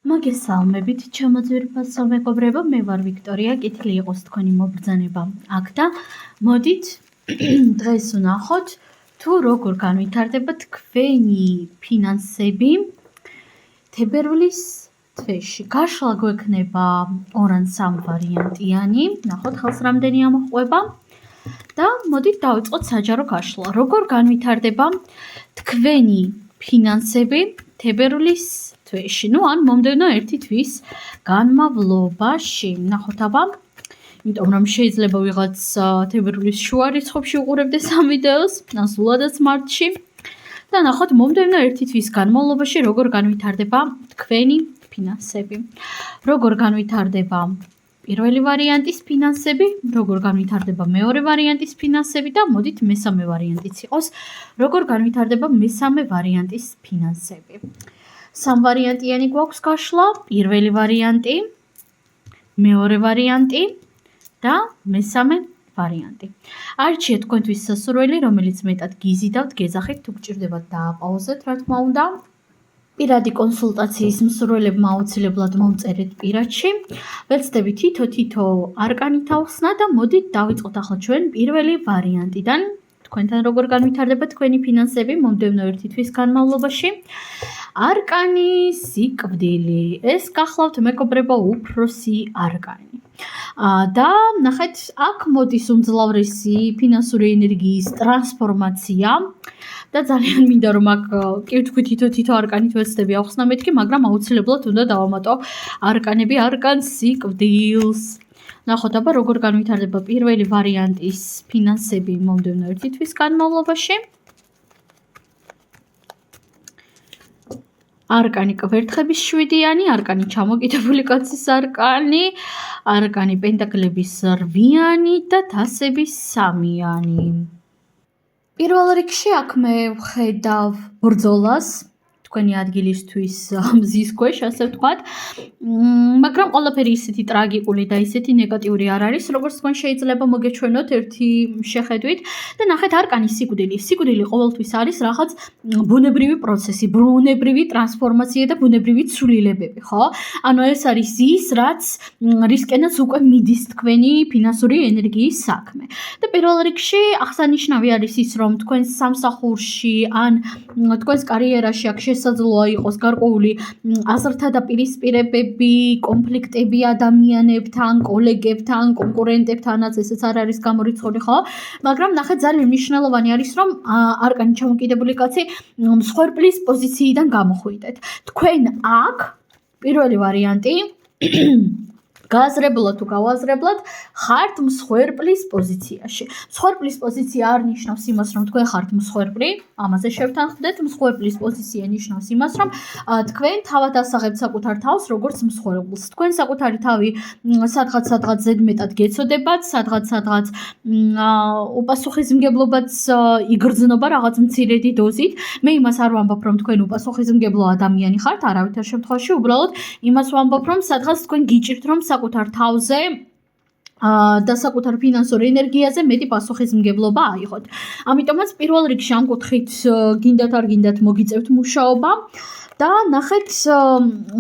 მოგესალმებით, ჩემო ძვირფასო მეგობრებო, მე ვარ ვიქტორია, კითილი იყოს თქვენი მობრძანება აქ და მოდით დღეს ვნახოთ თუ როგორ განვითარდება თქვენი ფინანსები თებერვლის თვეში. გაშლა გვექნება 2 ან 3 ვარიანტიანი, ნახოთ ხელს რამდენი ამოჰყვება და მოდით დავიწყოთ საჯარო გაშლა. როგორ განვითარდება თქვენი ფინანსები თებერვლის თვეში, ან მომდევნო 1 თვის განმავლობაში. ნახოთ აბა, იმიტომ რომ შეიძლება ვიღაც თებერვლის შუა რიცხვებში უყურებდეს ამ ვიდეოს, ან სულადაც მარტში. და ნახოთ მომდევნო 1 თვის განმავლობაში როგორ განვითარდება თქვენი ფინანსები. როგორ განვითარდება პირველი ვარიანტის ფინანსები, როგორ განვითარდება მეორე ვარიანტის ფინანსები და მოდით მესამე ვარიანტიც იყოს, როგორ განვითარდება მესამე ვარიანტის ფინანსები. 3 ვარიანტიანი გვაქვს გაშლა, პირველი ვარიანტი, მეორე ვარიანტი და მესამე ვარიანტი. არჩიეთ თქვენთვის სასურველი, რომელიც მეტად გიზიდავთ, გეძახით, თუ გჭირდებათ დააპაუზეთ, რა თქმა უნდა. პირადი კონსულტაციის მსურველებმა აუცილებლად მომწერეთ პირადში. ვეცდები თითო არკანი თავხსნა და მოდით დავიწყოთ ახლა ჩვენ პირველი ვარიანტიდან. თქვენთან როგორ განვითარდება თქვენი ფინანსები მომდევნო 1 თვის განმავლობაში. არკანი სიკვდილი. ეს გახლავთ მეგობრებო უფროსი არკანი. და ნახეთ, აქ მოდის უმძლავრესი ფინანსური ენერგიის ტრანსფორმაცია და ძალიან მინდა რომ აქ კი ვთქვი თითო არკანით ვეცდები ავხსნა მეთქი, მაგრამ აუცილებლად უნდა დავამატო არკანები არკან სიკვდილს. ნახოთ აბა როგორ განვითარდება პირველი ვარიანტის ფინანსები მომდევნო 1 თვის განმავლობაში. არკანი კვერთხების 7-იანი, არკანი ჩამოკიდებული კაცის არკანი, არკანი პენტაკლების 8-იანი და თასების 3-იანი. პირველ რიგში აქ მე ვხედავ ბრძოლას თქვენი ადგილისთვის მზის ქვეშ, ასე ვთქვათ. მაგრამ ყველაფერი ისეთი ტრაგიკული და ისეთი ნეგატიური არ არის, როგორც თქვენ შეიძლება მოგეჩვენოთ ერთი შეხედვით. და ნახეთ, არკანი სიკვდილი. სიკვდილი ყოველთვის არის რაღაც ბუნებრივი პროცესი, ბუნებრივი ტრანსფორმაცია და ბუნებრივი ცვლილებები, ხო? ანუ ეს არის ის, რისკენაც უკვე მიდის თქვენი ფინანსური ენერგიის საქმე. და პირველ რიგში აღსანიშნავი არის ის, რომ თქვენს სამსახურში ან თქვენს კარიერაში აქ შესაძლოა იყოს გარკვეული აზრთა დაპირისპირებები, კონფლიქტები ადამიანებთან, კოლეგებთან, კონკურენტებთანაც, ესეც არ არის გამორიცხული, ხო? მაგრამ ნახეთ, ძალიან მნიშვნელოვანი არის, რომ არკანი ჩამოკიდებული კაცი მსხვერპლის პოზიციიდან გამოხვიდეთ. თქვენ აქ პირველი ვარიანტი გააზრებლად თუ გავაზრებლად ხართ მსხვერპლის პოზიციაში. მსხვერპლის პოზიცია არ ნიშნავს იმას, რომ თქვენ ხართ მსხვერპლი, ამაზე შევთანხმდეთ. მსხვერპლის პოზიცია ნიშნავს იმას, რომ თქვენ თავად ასაღებთ საკუთარ თავს როგორც მსხვერპლს. თქვენ საკუთარი თავი სადღაც ზედმეტად გეცოდებათ, სადღაც უპასუხისმგებლობაც იგრძნობა რაღაც მცირედი დოზით. მე იმას არ ვამბობ, რომ თქვენ უპასუხისმგებლო ადამიანი ხართ, არავითარ შემთხვევაში, უბრალოდ იმას ვამბობ, რომ სადღაც თქვენ გიჭირთ, რომ საკუთარ თავზე და საკუთარ ფინანსურ ენერგიაზე მეტი პასუხისმგებლობა აიღოთ. ამიტომაც პირველ რიგში ამ კუთხით გინდათ არ გინდათ მოგიწევთ მუშაობა. და ნახეთ,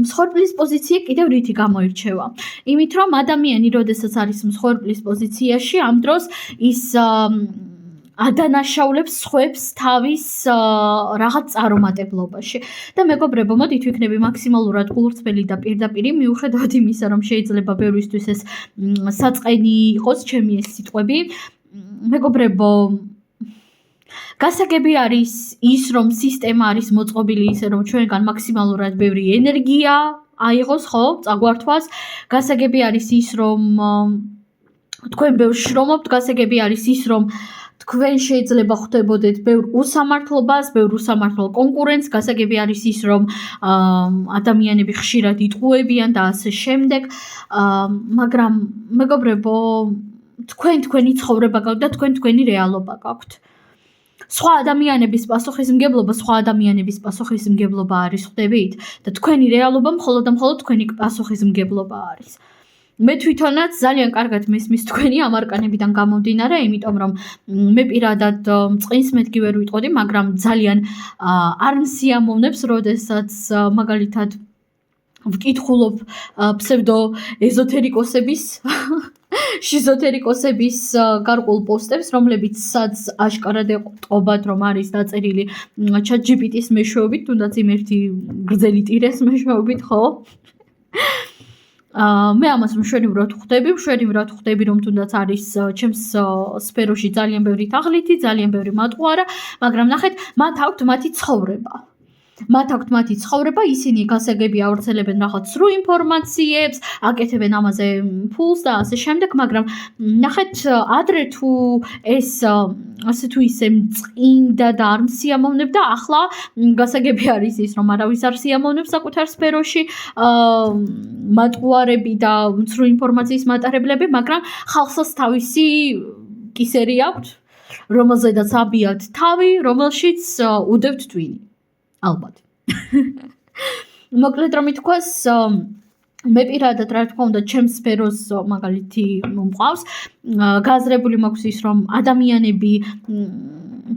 მსხვერპლის პოზიცია კიდევ რითი გამოირჩევა? იმით, რომ ადამიანი, როდესაც არის მსხვერპლის პოზიციაში, ამ დროს ის ადანაშაულებს სხვებს თავის რაღაც წარუმატებლობაში. და მეგობრებო, მოდით ვიქნები მაქსიმალურად გულწრფელი და პირდაპირი, მიუხედავად იმისა, რომ შეიძლება ბევრისთვის ეს საწყენი იყოს ჩემი ეს სიტყვები. მეგობრებო, გასაგები არის ის, რომ სისტემა არის მოწყობილი ისე, რომ ჩვენგან მაქსიმალურად ბევრი ენერგია აიღოს, ხო, წაგვართვას. გასაგები არის ის, რომ თქვენ ბევრს შრომობთ, გასაგები არის ის, რომ თქვენ შეიძლება ხვდებოდეთ ბევრ უსამართლობას, ბევრ უსამართლო კონკურენტს, გასაგები არის ის, რომ ადამიანები ხშირად იტყუებიან და ასე შემდეგ. მაგრამ მეგობრებო, თქვენი ცხოვრება გაქვთ და თქვენი რეალობა გაქვთ. სხვა ადამიანების პასუხისმგებლობა არის, ხვდებით? და თქვენი რეალობა მხოლოდ და მხოლოდ თქვენი პასუხისმგებლობა არის. მე თვითონაც ძალიან კარგად მესმის თქვენი ამ არკანებიდან გამომდინარე, იმიტომ რომ მე პირადად წყინს მეთქი ვერ ვიტყოდი, მაგრამ ძალიან არ მსიამოვნებს, როდესაც მაგალითად ვკითხულობ ფსევდო ეზოთერიკოსების შიზოთერიკოსების გარკვეულ პოსტებს, რომლებიც აშკარად ეტყობათ, რომ არის დაწერილი ChatGPT-ის მეშვეობით, თუნდაც იმ ერთი გრძელი ტირეს მეშვეობით, ხო? მე ამას მშვენივრად ხვდები, რომ თუნდაც არის ჩემს სფეროში ძალიან ბევრი თაღლითი, ძალიან ბევრი მატყუარა, მაგრამ ნახეთ, მათ აქვთ მათი ცხოვრება, ისინი გასაგები ავრცელებენ რაღაც სრულ ინფორმაციებს, აკეთებენ ამაზე ფულს და ასე შემდეგ, მაგრამ ნახეთ, ადრე თუ ეს ასე თუ ისე წინდა და არ მსიამოვნებდა, ახლა გასაგები არის ის, რომ არავის არ სიამოვნებს საკუთარ სფეროში მატყუარები და სრულ ინფორმაციის მატარებლები, მაგრამ ხალხსაც თავისი კისერი აქვს, რომელზედაც აბიათ თავი, რომელშიც უდევთ ტვინი. ალბათ. მოკლედ რომ ითქვას, მე პირადად რა თქმა უნდა ჩემს სფეროს მაგალითი მომყავს, გააზრებული მაქვს ის, რომ ადამიანები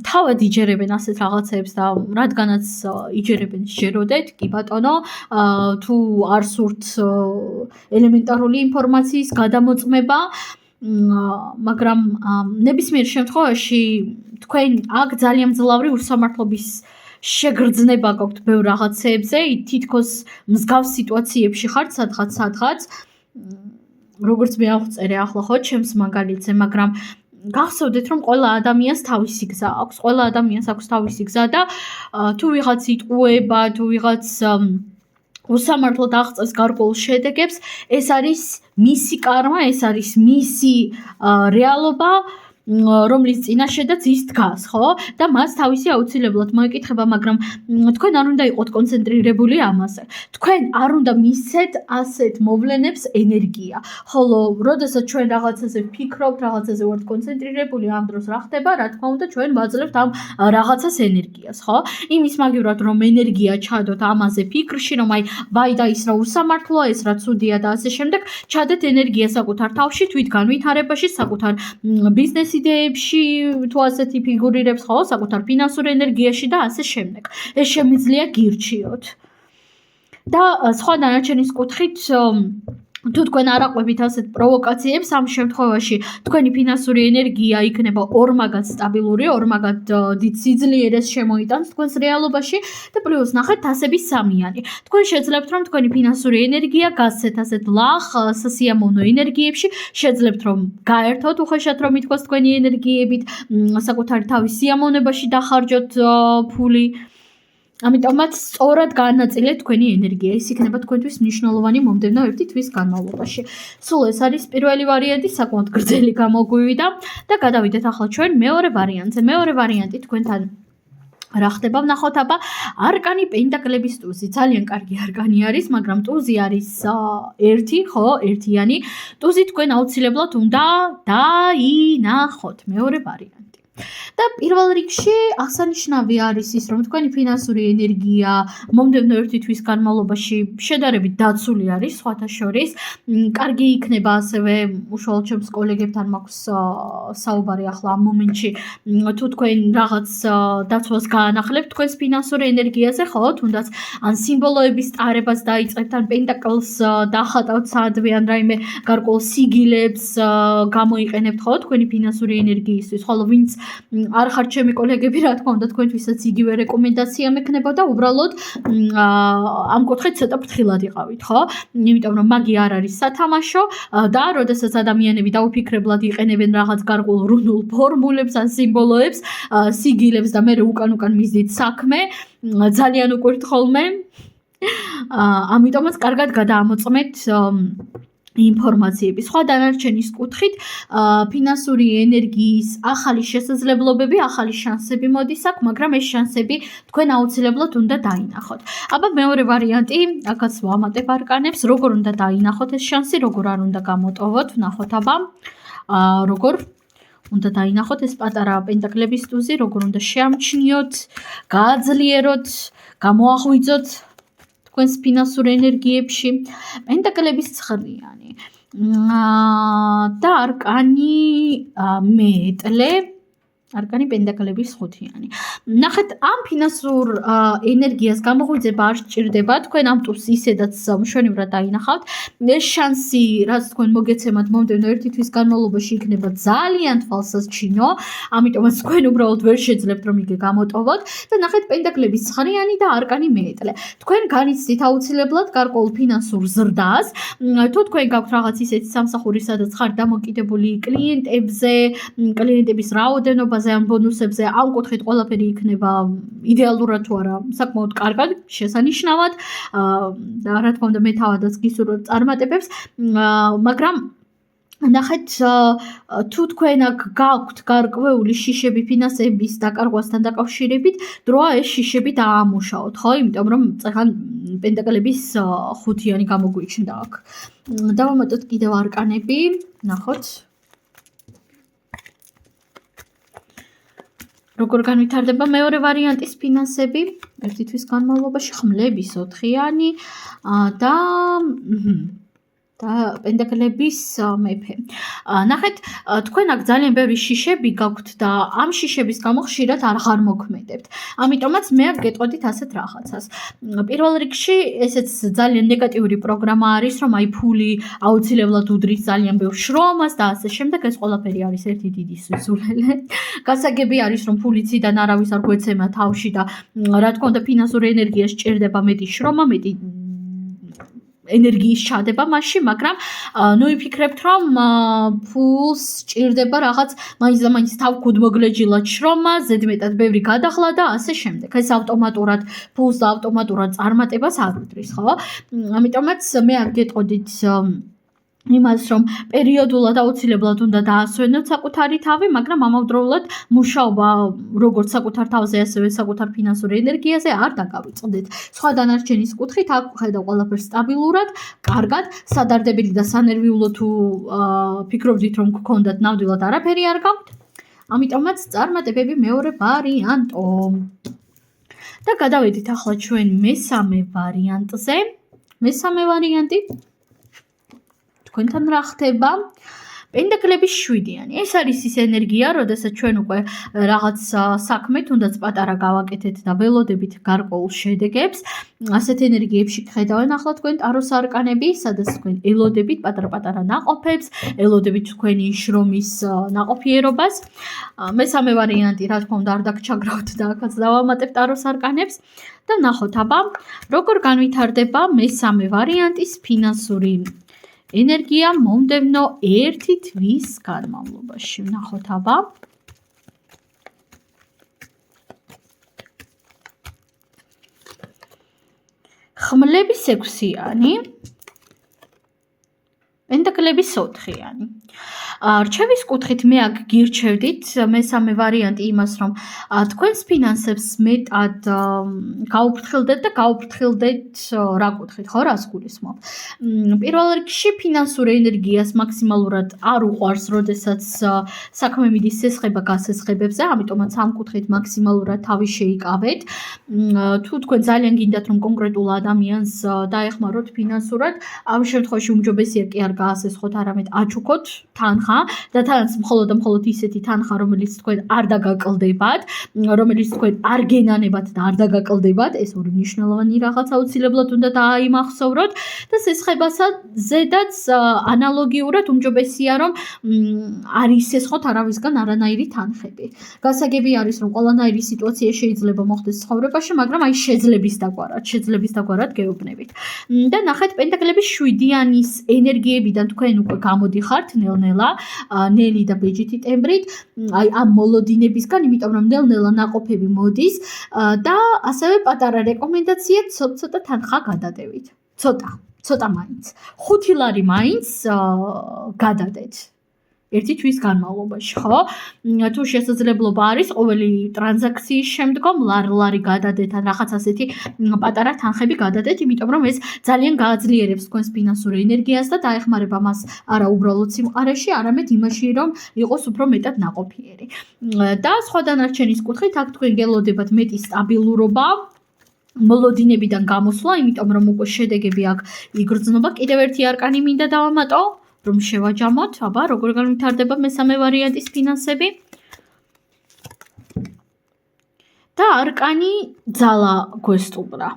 თავად იჯერებენ ასეთ რაღაცებს და რადგანაც იჯერებენ შეეროდეთ, კი ბატონო, თუ არ სურთ ელემენტარული ინფორმაციის გადამოწმება, მაგრამ ნებისმიერ შემთხვევაში თქვენ აქ ძალიან მძლავრი უსამართლობის შეგრძნება გაქვთ ბევრ რაღაცებზე, თითქოს მსგავს სიტუაციებში ხართ სადღაც, როგორც მე ავწერე ახლა ხო ჩემს მაგალითზე, მაგრამ გახსოვდეთ, რომ ყველა ადამიანს თავისი გზა აქვს, და თუ ვიღაც იტყუება, თუ ვიღაც უსამართლოდ აღწევს გარკვეულ შედეგებს, ეს არის მისი კარმა, ეს არის მისი რეალობა, რომლის წინაშედაც ის დგას, ხო? და მას თავისი აუცილებლად მოეკითხება, მაგრამ თქვენ არ უნდა იყოთ კონცენტრირებული ამაზე. თქვენ არ უნდა მისცეთ ასეთ მოვლენებს ენერგია. ხოლო, როდესაც ჩვენ რაღაცაზე ვფიქრობთ, რაღაცაზე ვართ კონცენტრირებული, ამ დროს რა ხდება? რა თქმა უნდა, ჩვენ ვაძლევთ ამ რაღაცას ენერგიას, ხო? იმის მაგივრად, რომ ენერგია ჩადოთ ამაზე ფიქრში, რომ აი, ვაი და ის რა უსამართლოა, ეს რა ცუდია და ასე შემდეგ, ჩადეთ ენერგია საკუთარ თავში, თვითგანვითარებაში, საკუთარ ბიზნეს იდეებში, თუ ასეთი ფიგურირებს, ხო, საკუთარ ფინანსურ ენერგიაში და ასე შემდეგ. ეს შემიძლია გირჩიოთ. და სხვა დანარჩენის კუთხით, თუ თქვენ არ აყვებით ასეთ პროვოკაციებს, ამ შემთხვევაში თქვენი ფინანსური ენერგია იქნება ორმაგად სტაბილური, ორმაგად დიდ სიძლიერეს შემოიტანს თქვენს რეალობაში და პლუს ნახეთ ასების სამიანი. თქვენ შეძლებთ, რომ თქვენი ფინანსური ენერგია გასცეთ ასეთ ლახ სასიამოვნო ენერგიებში, შეძლებთ, რომ გაერთოთ უხეშად რომ ითქვას თქვენი ენერგიებით, საკუთარი თავის სიამოვნებაში დახარჯოთ ფული. ამიტომაც სწორად განაწილეთ თქვენი ენერგია. ეს იქნება თქვენთვის მნიშვნელოვანი მომდევნო 1 თვის განმავლობაში. სულ ეს არის პირველი ვარიანტი, საკმაოდ გრძელი გამოგვივიდა და გადავიდეთ ახლა ჩვენ მეორე ვარიანტზე. მეორე ვარიანტი თქვენთან რა ხდება, ვნახოთ აბა, არკანი პენტაკლების ტუზი. ძალიან კარგი არკანი არის, მაგრამ ტუზი არის ერთი, ხო, ერთიანი. ტუზი თქვენ აუცილებლად უნდა დაინახოთ. მეორე ვარიანტი. და პირველ რიგში აღსანიშნავი არის ის, რომ თქვენი ფინანსური ენერგია მომდევნო 1 თვის განმავლობაში შედარებით დაცული არის, სხვათა შორის. კარგი იქნება ასევე უშუალოდ ჩემს კოლეგებთან მაქვს საუბარი ახლა ამ მომენტში, თუ თქვენ რაღაც დაცვას გაანახლებთ თქვენს ფინანსურ ენერგიაზე, ხო, თუნდაც ან სიმბოლოების ტარებას დაიწყებთ, ან პენტაკლს დახატავთ სადვე, ან რაიმე გარკვეულ სიგილებს გამოიყენებთ, ხო, თქვენი ფინანსური ენერგიისთვის, ხოლო ვინც არ ხართ ჩემი კოლეგები, რა თქმა უნდა, თქვენთვისაც იგივე რეკომენდაცია მექნებოდა, უბრალოდ ამ კუთხით ცოტა ფრთხილად იყავით, ხო? იმიტომ რომ მაგი არ არის სათამაშო და როდესაც ადამიანები დაუფიქრებლად იყენებენ რაღაც გარკვეულ რუნულ ფორმულებს ან სიმბოლოებს, სიგილებს და მე უკან მისდით საქმე, ძალიან უყვირთ ხოლმე. ამიტომაც კარგად გადაამოწმეთ ინფორმაციები. სხვა დანარჩენის კუთხით, ფინანსური ენერგიის ახალი შესაძლებლობები, ახალი შანსები მოდის აქ, მაგრამ ეს შანსები თქვენ აუცილებლად უნდა დაინახოთ. აბა მეორე ვარიანტი, აქაც ვამატებ არკანებს, როგორ უნდა დაინახოთ ეს შანსი, როგორ არ უნდა გამოტოვოთ, ვნახოთ აბა, როგორ უნდა დაინახოთ ეს პატარა პენტაკლების ტუზი, როგორ უნდა შეამჩნიოთ, გააძლიეროთ, გამოაღვიძოთ თქვენს ფინანსურ ენერგიებში. პენტაკლების 9 და არკანი მეტლე, არკანი პენტაკლების 5-იანი. ნახეთ, ამ ფინანსურ ენერგიას გამოღვიძება არ სჭირდება, თქვენ ამ ტურს ისედაც მშვენივრად დაინახავთ. ეს შანსი, რაც თქვენ მოგეცემათ მომდევნო 1 თვის განმავლობაში იქნება ძალიან თვალსაჩინო, ამიტომაც თქვენ უბრალოდ ვერ შეძლებთ რომ იგე გამოტოვოთ და ნახეთ პენტაკლების 9-იანი და არკანი მეეტლე. თქვენ განიცდით აუცილებლად გარკვეულ ფინანსურ ზრდას, თუ თქვენ გაქვთ რაღაც ისეთი სამსახური, სადაც ხართ დამოკიდებული კლიენტებზე, კლიენტების რაოდენობა ამ ბონუსებზე, ამ კუთხით ყველაფერი იქნება იდეალურად თუ არა, საკმაოდ კარგად, შესანიშნავად და რა თქმა უნდა მე თავადაც გისურვებთ წარმატებებს, მაგრამ ნახეთ, თუ თქვენ აქ გაქვთ გარკვეული შიშები ფინანსების დაკარგვასთან დაკავშირებით, დროა ეს შიშები დაამუშაოთ, ხო? იმიტომ რომ წეგან პენტაკლების 5-იანი გამოგვიჩნდა აქ. დავამატოთ კიდევ არკანები, ნახოთ. როგორ განვითარდება მეორე ვარიანტის ფინანსები 1 თვის განმავლობაში, ხმლების 4-იანი და პენტაკლების მეფე. ნახეთ, თქვენ აქ ძალიან ბევრი შიშები გაქვთ და ამ შიშების გამო ხშირად არ მოქმედებთ. ამიტომაც მე აქ გეტყოდით ასეთ რაღაცას. პირველ რიგში ესეც ძალიან ნეგატიური პროგრამა არის, რომ აი ფული აუცილებლად უდრის ძალიან ბევრ შრომას და ასე შემდეგ, ეს ყველაფერი არის ერთი დიდი სიზულელე. გასაგები არის, რომ ფულიციდან არავის არ გვეცემა თავში და რა თქმა უნდა ფინანსური ენერგია სჭირდება მეტი შრომა, მეტი ენერგიის ჩადება მასში, მაგრამ ნუ იფიქრებთ, რომ ფულს სჭირდება რაღაც მაინც თავგუდმოგლეჯილად შრომა, ზედმეტად ბევრი გადახლა და ასე შემდეგ. ეს ავტომატურად ფულს და ავტომატურად წარმატებას არ უდრის, ხო? ამიტომაც მე არ გეტყოდით იმას, რომ პერიოდულად აუცილებლად უნდა დაასვენოთ საკუთარი თავი, მაგრამ ამავდროულად მუშაობა როგორც საკუთარ თავზე, ასევე საკუთარ ფინანსურ ენერგიაზე არ დაგავიწყდეთ. სხვა დანარჩენის კუთხით აქ ხედავ ყველაფერს სტაბილურად, კარგად, სადარდებელი და სანერვიულო თუ ფიქრობდით, რომ გქონდათ ნამდვილად არაფერი არ გაქვთ. ამიტომაც წარმატებები მეორე ვარიანტო. და გადავედით ახლა ჩვენ მესამე ვარიანტზე. მესამე ვარიანტი თქვენთან რა ხდება? პენტაკლების 7-იანი. ეს არის ის ენერგია, როდესაც ჩვენ უკვე რაღაც საქმე თუნდაც პატარა გავაკეთეთ და ველოდებით გარკვეულ შედეგებს. ასეთ ენერგიებში ხედავენ ახლა თქვენ ტაროს არკანები, სადაც თქვენ ელოდებით პატარ-პატარა ნაყოფებს, ელოდებით თქვენი შრომის ნაყოფიერებას. მესამე ვარიანტი, რა თქმა უნდა, არ დაგჩაგრავთ და აქაც დავამატებ ტაროს არკანებს და ნახოთ აბა, როგორ განვითარდება მესამე ვარიანტის ფინანსური ენერგია მომდევნო 1 თვის განმავლობაში. ნახოთ აბა. ხმლების 6-იანი, პენტაკლების 4-იანი. რჩევის კუთხით მე აქ გირჩევდით მესამე ვარიანტი იმას, რომ თქვენს ფინანსებს მეტად გაუფრთხილდეთ და გაუფრთხილდეთ რა კუთხით, ხო, რას გულისხმობ? პირველ რიგში ფინანსურ ენერგიას მაქსიმალურად არ უყვარს, როდესაც საქმე მიდის სესხება გასესხებებზე, ამიტომაც ამ კუთხით მაქსიმალურად თავი შეიკავეთ. თუ თქვენ ძალიან გინდათ, რომ კონკრეტულ ადამიანს დაეხმაროთ ფინანსურად, ამ შემთხვევაში უმჯობესია კი არ გაასესხოთ, არამედ აჩუქოთ თანხა და თანაც მხოლოდ და მხოლოდ ისეთი თანხა, რომელიც თქვენ არ დაგაკლდებათ, რომელიც თქვენ არ გენანებათ და არ დაგაკლდებათ, ეს ორი მნიშვნელოვანი რაღაც აუცილებლად უნდა დააიმახსოვროთ და სესხებასაც ზედაც ანალოგიურად უმჯობესია, რომ არ ისესხოთ არავისგან არანაირი თანხები. გასაგები არის, რომ ყველანაირი სიტუაცია შეიძლება მოხდეს ცხოვრებაში, მაგრამ აი შეძლების დაგვარად გეუბნებით. და ნახეთ, პენტაკლების 7-яნის ენერგიებიდან თქვენ უკვე გამოდიხართ ნელ-ნელა, ნელი და ბეჯითი ტემბრით, აი ამ მოლოდინებისგან, იმიტომ რომ ნელ-ნელა ნაყოფები მოდის და ასევე პატარა რეკომენდაცია ცოტა თანხა გადადევით. ცოტა მაინც. 5 ლარი მაინც გადადეთ. 1 თვის განმავლობაში, ხო? თუ შესაძლებლობა არის ყოველი ტრანზაქციის შემდგომ ლარი გადადეთ ან რაღაც ასეთი პატარა თანხები გადადეთ, იმიტომ რომ ეს ძალიან გააძლიერებს თქვენს ფინანსურ ენერგიას და დაეხმარება მას არა უბრალოდ სიმყარეში, არამედ იმაში, რომ იყოს უფრო მეტად ნაყოფიერი. და სხვა დანარჩენის კუთხით აქ თქვენ გელოდებათ მეტი სტაბილურობა, მოლოდინებიდან გამოსვლა, იმიტომ რომ უკვე შედეგები აქ იგრძნობა. კიდევ ერთი არკანი მინდა დავამატო, რომ შევაჯამოთ, აბა, როგორ განვითარდება მესამე ვარიანტის ფინანსები. და არკანი ძალა გვესტუმრა.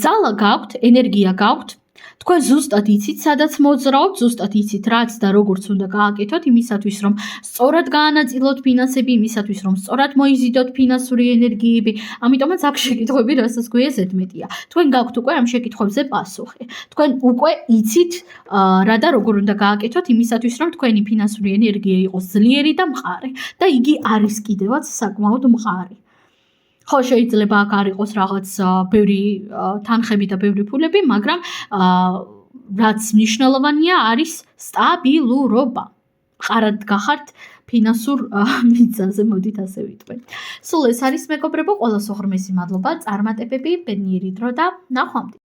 ძალა გაქვთ, ენერგია გაქვთ. თქვენ ზუსტად იცით, სადაც მოძრაობთ, ზუსტად იცით, რაც და როგორც უნდა გააკეთოთ იმისათვის, რომ სწორად გაანაწილოთ ფინანსები, იმისათვის, რომ სწორად მოიზიდოთ ფინანსური ენერგიები. ამიტომაც აქ შეკითხვები, რასაც გვია ზედმეტია. თქვენ გაქვთ უკვე ამ შეკითხვებზე პასუხი. თქვენ უკვე იცით, რა და როგორ უნდა გააკეთოთ იმისათვის, რომ თქვენი ფინანსური ენერგია იყოს ძლიერი და მყარი და იგი არის კიდევაც საკმაოდ მყარი. ხო, შეიძლება აქ არ იყოს რაღაც ბევრი თანხები და ბევრი ფულები, მაგრამ რაც მნიშვნელოვანია არის სტაბილურობა. მყარად გახართ ფინანსურ მიწაზე, მოდით ასე ვიტყვი. სულ ეს არის მეგობრებო, ყველას უღრმესი მადლობა, წარმატებები, ბედნიერი დრო და ნახვამდის.